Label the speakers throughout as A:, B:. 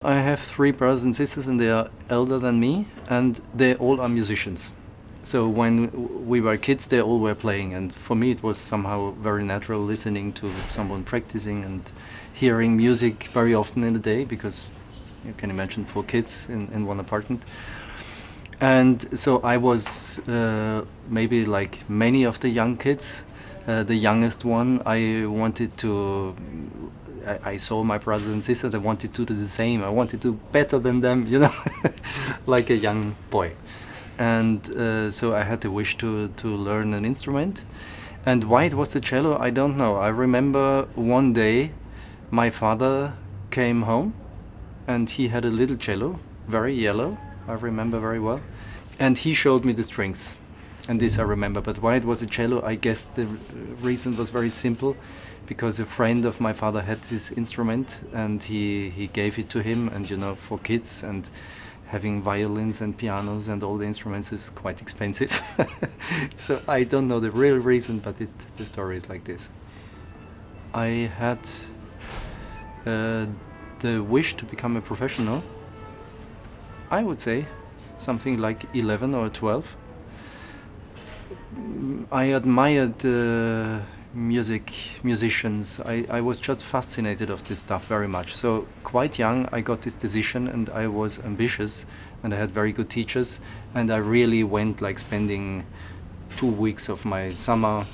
A: I have three brothers and sisters, and they are elder than me, and they all are musicians. So when we were kids, they all were playing, and for me it was somehow very natural listening to someone practicing and hearing music very often in the day, because you can imagine 4 kids in one apartment. And so I was maybe like many of the young kids, the youngest one. I saw my brothers and sisters. I wanted to do the same. I wanted to do better than them, like a young boy. And so I had the wish to learn an instrument. And why it was the cello, I don't know. I remember one day my father came home and he had a little cello, very yellow, I remember very well. And he showed me the strings. And this I remember. But why it was a cello, I guess the reason was very simple. Because a friend of my father had this instrument and he gave it to him. And for kids and having violins and pianos and all the instruments is quite expensive. So I don't know the real reason, but the story is like this. I had the wish to become a professional, I would say something like 11 or 12. I admired musicians. I was just fascinated of this stuff very much. So quite young I got this decision, and I was ambitious, and I had very good teachers, and I really went like spending 2 weeks of my summer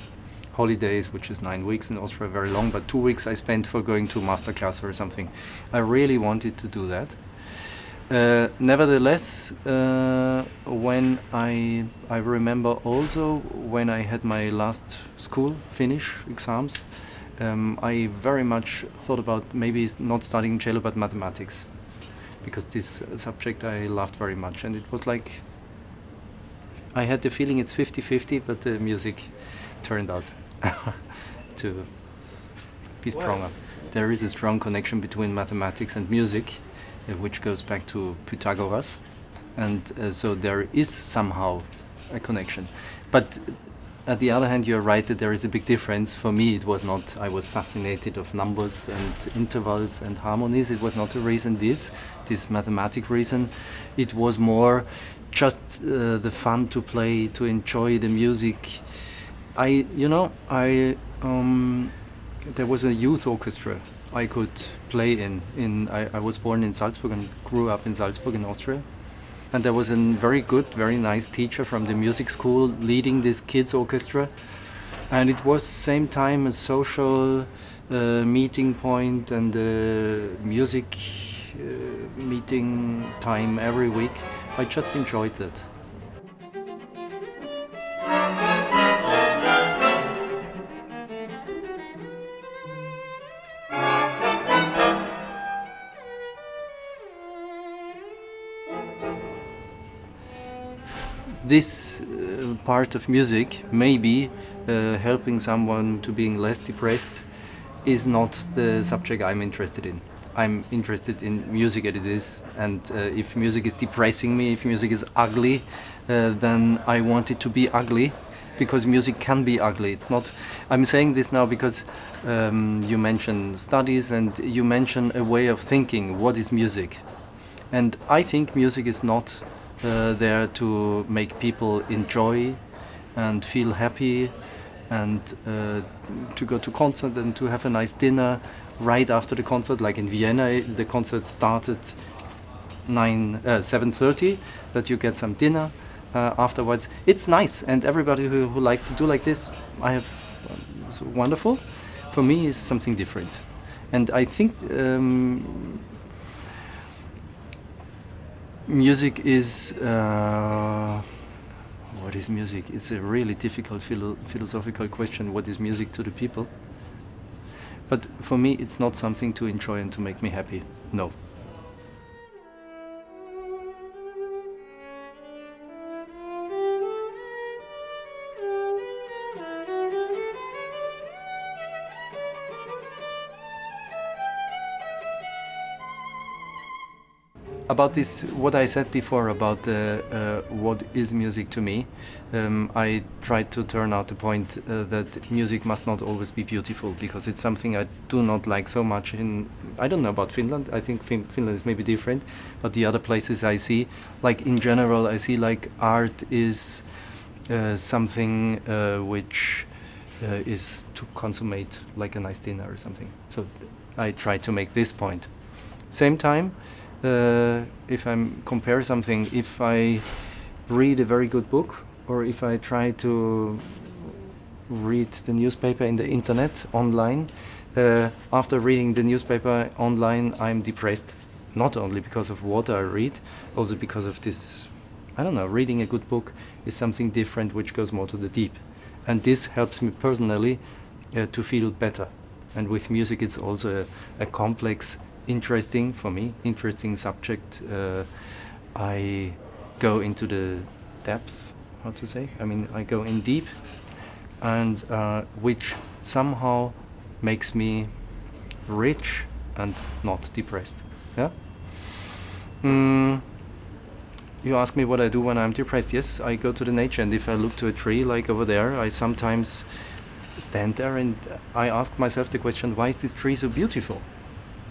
A: holidays, which is 9 weeks in Austria, very long, but 2 weeks I spent for going to master class or something. I really wanted to do that. Nevertheless, when I remember also when I had my last school finish exams, I very much thought about maybe not studying cello but mathematics, because this subject I loved very much, and it was like I had the feeling it's 50-50, but the music turned out to be stronger. There is a strong connection between mathematics and music, which goes back to Pythagoras, and so there is somehow a connection. But at the other hand, you're right that there is a big difference. For me, it was not. I was fascinated of numbers and intervals and harmonies. It was not a reason. This mathematic reason. It was more just the fun to play, to enjoy the music. There was a youth orchestra I could play in. I was born in Salzburg and grew up in Salzburg in Austria. And there was a very good, very nice teacher from the music school leading this kids orchestra. And it was same time a social meeting point and music meeting time every week. I just enjoyed that. This part of music, maybe helping someone to being less depressed, is not the subject I'm interested in. I'm interested in music as it is, and if music is depressing me, if music is ugly, then I want it to be ugly, because music can be ugly. It's not. I'm saying this now because you mentioned studies and you mentioned a way of thinking. What is music? And I think music is not there to make people enjoy and feel happy and to go to concert and to have a nice dinner right after the concert. Like in Vienna, the concert started 7:30, that you get some dinner afterwards. It's nice, and everybody who likes to do like this, it's wonderful. For me, it's something different. And I think music is... what is music? It's a really difficult philosophical question. What is music to the people? But for me, it's not something to enjoy and to make me happy. No. about this, what I said before about what is music to me, I tried to turn out the point that music must not always be beautiful, because it's something I do not like so much in, I don't know about Finland, I think Finland is maybe different, but the other places I see, like in general, I see like art is something which is to consummate like a nice dinner or something. So I try to make this point. Same time, if I compare something, if I read a very good book, or if I try to read the newspaper in the internet online, after reading the newspaper online, I'm depressed. Not only because of what I read, also because of this, I don't know, reading a good book is something different which goes more to the deep. And this helps me personally to feel better. And with music it's also a complex, interesting, for me, interesting subject. I go into the depth, how to say? I mean, I go in deep, and which somehow makes me rich and not depressed. Yeah? You ask me what I do when I'm depressed. Yes, I go to the nature, and if I look to a tree like over there, I sometimes stand there and I ask myself the question, why is this tree so beautiful?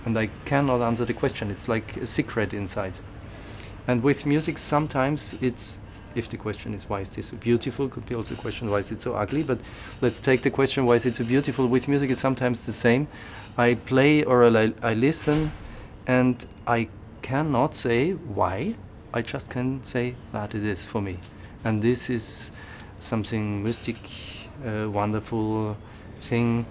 A: And I cannot answer the question. It's like a secret inside. And with music, sometimes it's, if the question is why is this so beautiful, could be also a question why is it so ugly, but let's take the question why is it so beautiful. With music it's sometimes the same. I play or I listen, and I cannot say why. I just can say that it is for me. And this is something mystic, wonderful thing,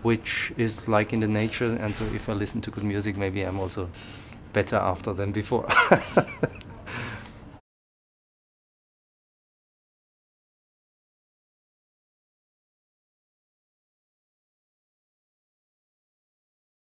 A: which is like in the nature. And so if I listen to good music, maybe I'm also better after than before.